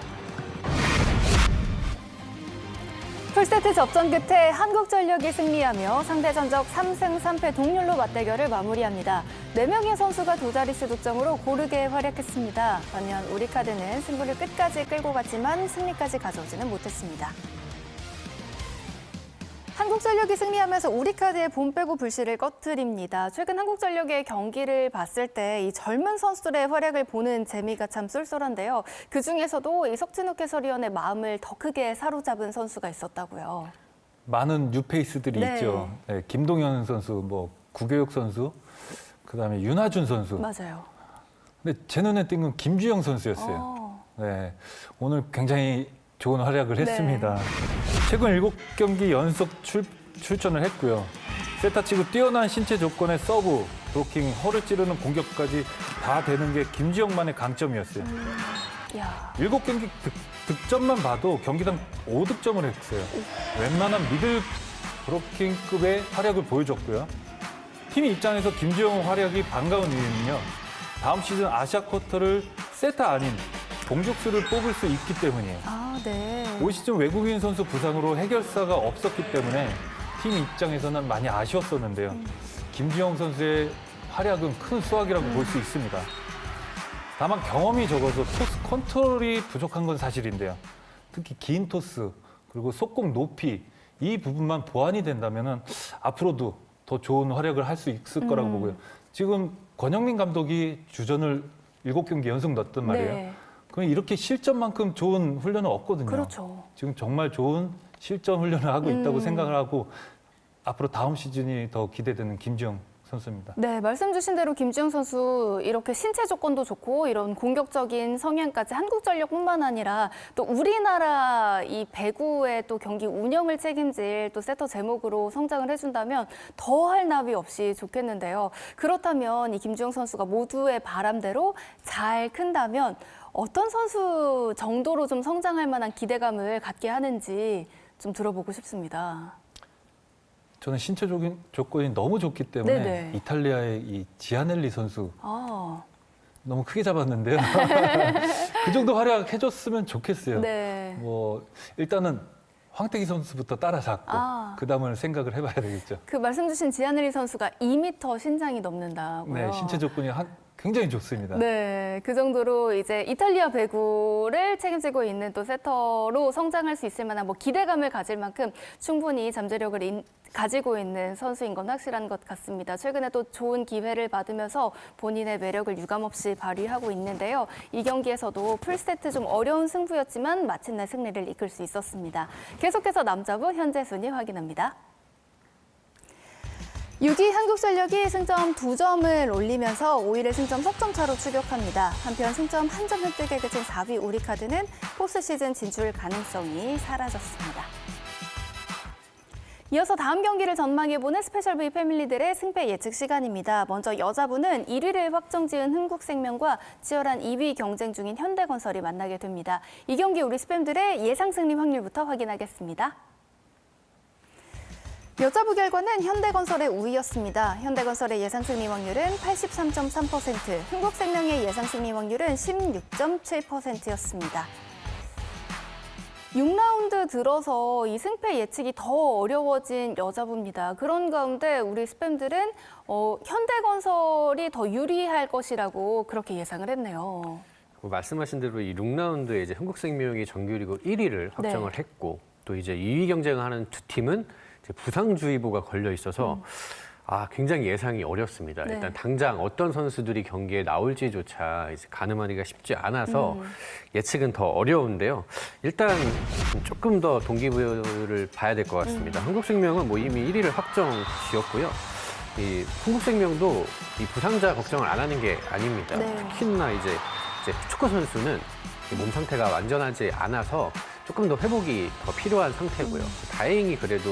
풀세트 접전 끝에 한국전력이 승리하며 상대 전적 3승 3패 동률로 맞대결을 마무리합니다. 4명의 선수가 두 자릿수 득점으로 고르게 활약했습니다. 반면 우리카드는 승부를 끝까지 끌고 갔지만 승리까지 가져오지는 못했습니다. 한국전력이 승리하면서 우리카드의 본 빼고 불씨를 꺼트립니다. 최근 한국전력의 경기를 봤을 때 이 젊은 선수들의 활약을 보는 재미가 참 쏠쏠한데요. 그중에서도 이 석진욱 해설위원의 마음을 더 크게 사로잡은 선수가 있었다고요. 많은 뉴페이스들이 네. 있죠. 네, 김동현 선수, 뭐 구교육 선수, 그다음에 윤하준 선수. 맞아요. 근데 제 눈에 띈 건 김주영 선수였어요. 네, 오늘 굉장히 좋은 활약을 했습니다. 최근 7경기 연속 출전을 했고요. 세타치고 뛰어난 신체 조건의 서브, 브로킹, 허를 찌르는 공격까지 다 되는 게 김주영만의 강점이었어요. 7경기 득점만 봐도 경기당 5득점을 했어요. 웬만한 미들 브로킹급의 활약을 보여줬고요. 팀 입장에서 김주영 활약이 반가운 이유는요. 다음 시즌 아시아 쿼터를 세타 아닌 공격수를 뽑을 수 있기 때문이에요. 아, 네. 올 시즌 외국인 선수 부상으로 해결사가 없었기 때문에 팀 입장에서는 많이 아쉬웠었는데요. 김주영 선수의 활약은 큰 수확이라고 볼 수 있습니다. 다만 경험이 적어서 토스 컨트롤이 부족한 건 사실인데요. 특히 긴 토스 그리고 속공 높이 이 부분만 보완이 된다면 앞으로도 더 좋은 활약을 할 수 있을 거라고 보고요. 지금 권영민 감독이 주전을 7경기 연속 넣었단 말이에요. 네. 그럼 이렇게 실전만큼 좋은 훈련은 없거든요. 그렇죠. 지금 정말 좋은 실전 훈련을 하고 있다고 생각을 하고 앞으로 다음 시즌이 더 기대되는 김주영 선수입니다. 네, 말씀 주신 대로 김주영 선수 이렇게 신체 조건도 좋고 이런 공격적인 성향까지 한국전력뿐만 아니라 또 우리나라 이 배구의 또 경기 운영을 책임질 또 세터 제목으로 성장을 해준다면 더할 나위 없이 좋겠는데요. 그렇다면 이 김주영 선수가 모두의 바람대로 잘 큰다면 어떤 선수 정도로 좀 성장할 만한 기대감을 갖게 하는지 좀 들어보고 싶습니다. 저는 신체적인 조건이 너무 좋기 때문에 네네. 이탈리아의 이 지아넬리 선수 아, 너무 크게 잡았는데요. 그 정도 활약해줬으면 좋겠어요. 네. 뭐 일단은 황태기 선수부터 따라잡고 그 다음을 생각을 해봐야 되겠죠. 그 말씀 주신 지아넬리 선수가 2m 신장이 넘는다고요. 네, 신체 조건이 굉장히 좋습니다. 네, 그 정도로 이제 이탈리아 배구를 책임지고 있는 또 세터로 성장할 수 있을 만한 뭐 기대감을 가질 만큼 충분히 잠재력을 가지고 있는 선수인 건 확실한 것 같습니다. 최근에 또 좋은 기회를 받으면서 본인의 매력을 유감없이 발휘하고 있는데요. 이 경기에서도 풀세트 좀 어려운 승부였지만 마침내 승리를 이끌 수 있었습니다. 계속해서 남자부 현재 순위 확인합니다. 6위 한국전력이 승점 2점을 올리면서 5위를 승점 석점 차로 추격합니다. 한편 승점 1점 획득에 그친 4위 우리카드는 포스트 시즌 진출 가능성이 사라졌습니다. 이어서 다음 경기를 전망해보는 스페셜 V 패밀리들의 승패 예측 시간입니다. 먼저 여자부는 1위를 확정지은 흥국생명과 치열한 2위 경쟁 중인 현대건설이 만나게 됩니다. 이 경기 우리 스팸들의 예상 승리 확률부터 확인하겠습니다. 여자부 결과는 현대건설의 우위였습니다. 현대건설의 예상 승리 확률은 83.3%, 흥국생명의 예상 승리 확률은 16.7%였습니다. 6라운드 들어서 이 승패 예측이 더 어려워진 여자부입니다. 그런 가운데 우리 스팸들은 현대건설이 더 유리할 것이라고 그렇게 예상을 했네요. 말씀하신 대로 이 6라운드에 이제 흥국생명이 정규리그 1위를 확정을 했고 또 이제 2위 경쟁하는 두 팀은 이제 부상주의보가 걸려 있어서 굉장히 예상이 어렵습니다. 네. 일단 당장 어떤 선수들이 경기에 나올지조차 이제 가늠하기가 쉽지 않아서 예측은 더 어려운데요. 일단 조금 더 동기부여를 봐야 될 것 같습니다. 흥국생명은 뭐 이미 1위를 확정 지었고요. 이 흥국생명도 이 부상자 걱정을 안 하는 게 아닙니다. 네. 특히나 이제 축구 선수는 몸 상태가 완전하지 않아서 조금 더 회복이 더 필요한 상태고요. 다행히 그래도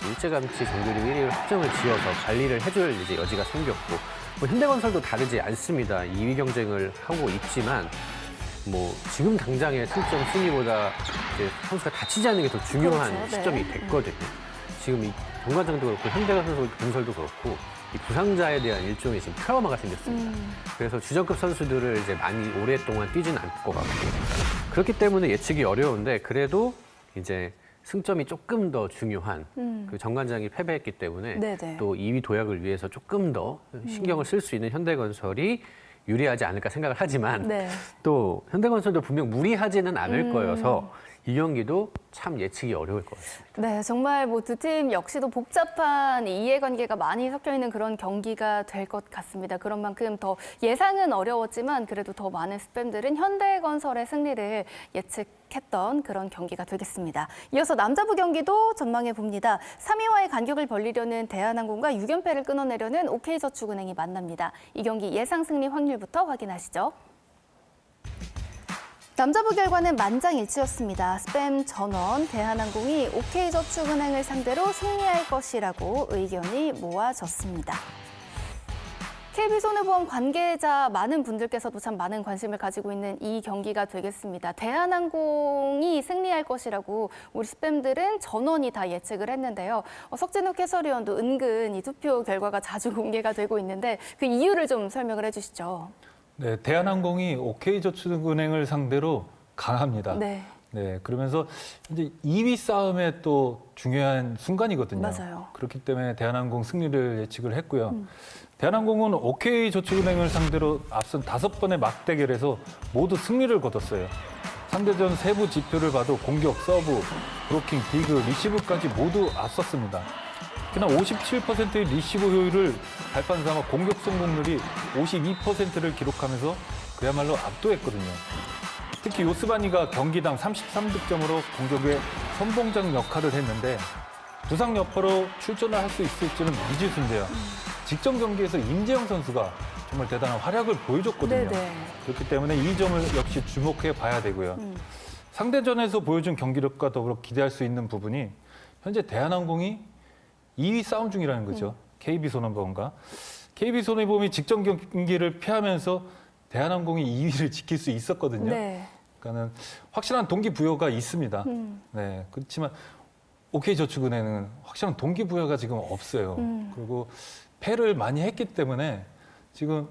일찌감치 정규리그 1위를 확정을 지어서 관리를 해줄 이제 여지가 생겼고, 뭐 현대건설도 다르지 않습니다. 2위 경쟁을 하고 있지만 뭐 지금 당장의 승점 순위보다 이제 선수가 다치지 않는 게 더 중요한 그렇죠. 시점이 네. 됐거든요. 지금 이 정관장도 그렇고 현대건설도 그렇고 이 부상자에 대한 일종의 지금 트라우마가 생겼습니다. 그래서 주전급 선수들을 이제 많이 오랫동안 뛰지는 않을 것 같고, 그렇기 때문에 예측이 어려운데 그래도 이제 승점이 조금 더 중요한 그 정관장이 패배했기 때문에 네네. 또 2위 도약을 위해서 조금 더 신경을 쓸 수 있는 현대건설이 유리하지 않을까 생각을 하지만 네. 또 현대건설도 분명 무리하지는 않을 거여서 이 경기도 참 예측이 어려울 것 같습니다. 네, 정말 뭐 두 팀 역시도 복잡한 이해관계가 많이 섞여 있는 그런 경기가 될 것 같습니다. 그런 만큼 더 예상은 어려웠지만 그래도 더 많은 스팸들은 현대건설의 승리를 예측했던 그런 경기가 되겠습니다. 이어서 남자부 경기도 전망해 봅니다. 3위와의 간격을 벌리려는 대한항공과 6연패를 끊어내려는 OK저축은행이 만납니다. 이 경기 예상 승리 확률부터 확인하시죠. 남자부 결과는 만장일치였습니다. 스팸 전원, 대한항공이 OK저축은행을 상대로 승리할 것이라고 의견이 모아졌습니다. KB손해보험 관계자 많은 분들께서도 참 많은 관심을 가지고 있는 이 경기가 되겠습니다. 대한항공이 승리할 것이라고 우리 스팸들은 전원이 다 예측을 했는데요. 석진욱 해설위원도 은근 이 투표 결과가 자주 공개가 되고 있는데 그 이유를 좀 설명을 해주시죠. 네, 대한항공이 OK저축은행을 상대로 강합니다. 네. 네, 그러면서 이제 2위 싸움에 또 중요한 순간이거든요. 맞아요. 그렇기 때문에 대한항공 승리를 예측을 했고요. 대한항공은 OK저축은행을 상대로 앞선 5번의 막대결에서 모두 승리를 거뒀어요. 상대전 세부 지표를 봐도 공격, 서브, 브로킹, 디그, 리시브까지 모두 앞섰습니다. 특히나 57%의 리시브 효율을 발판 삼아 공격 성공률이 52%를 기록하면서 그야말로 압도했거든요. 특히 요스바니가 경기당 33득점으로 공격의 선봉장 역할을 했는데 부상 여파로 출전을 할 수 있을지는 미지수인데요. 직전 경기에서 임재영 선수가 정말 대단한 활약을 보여줬거든요. 네네. 그렇기 때문에 이 점을 역시 주목해 봐야 되고요. 상대전에서 보여준 경기력과 더불어 기대할 수 있는 부분이 현재 대한항공이 2위 싸움 중이라는 거죠. KB손해보험과. KB손해보험이 직전 경기를 피하면서 대한항공이 2위를 지킬 수 있었거든요. 네. 그러니까는 확실한 동기부여가 있습니다. 네, 그렇지만 OK저축은행은 확실한 동기부여가 지금 없어요. 그리고 패를 많이 했기 때문에 지금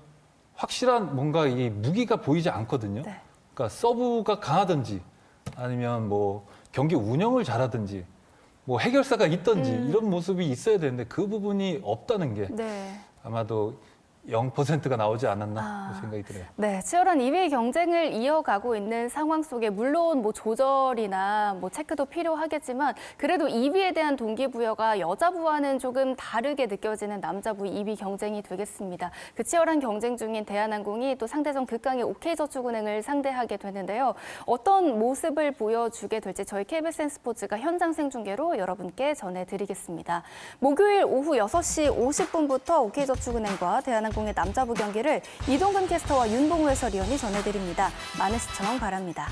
확실한 뭔가 이 무기가 보이지 않거든요. 네. 그러니까 서브가 강하든지 아니면 뭐 경기 운영을 잘하든지 뭐 해결사가 있든지 이런 모습이 있어야 되는데 그 부분이 없다는 게 네. 아마도 0%가 나오지 않았나 생각이 들어요. 네, 치열한 2위 경쟁을 이어가고 있는 상황 속에 물론 뭐 조절이나 뭐 체크도 필요하겠지만 그래도 2위에 대한 동기부여가 여자부와는 조금 다르게 느껴지는 남자부 2위 경쟁이 되겠습니다. 그 치열한 경쟁 중인 대한항공이 또 상대전 극강의 OK저축은행을 상대하게 되는데요. 어떤 모습을 보여주게 될지 저희 KBS 스포츠가 현장 생중계로 여러분께 전해드리겠습니다. 목요일 오후 6시 50분부터 OK저축은행과 대한항공의 남자부 경기를 이동근 캐스터와 윤봉우 해설위원이 전해드립니다. 많은 시청 바랍니다.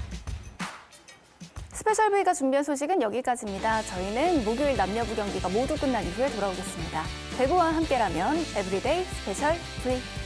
스페셜 V가 준비한 소식은 여기까지입니다. 저희는 목요일 남녀부 경기가 모두 끝난 이후에 돌아오겠습니다. 배구와 함께라면 에브리데이 스페셜 V.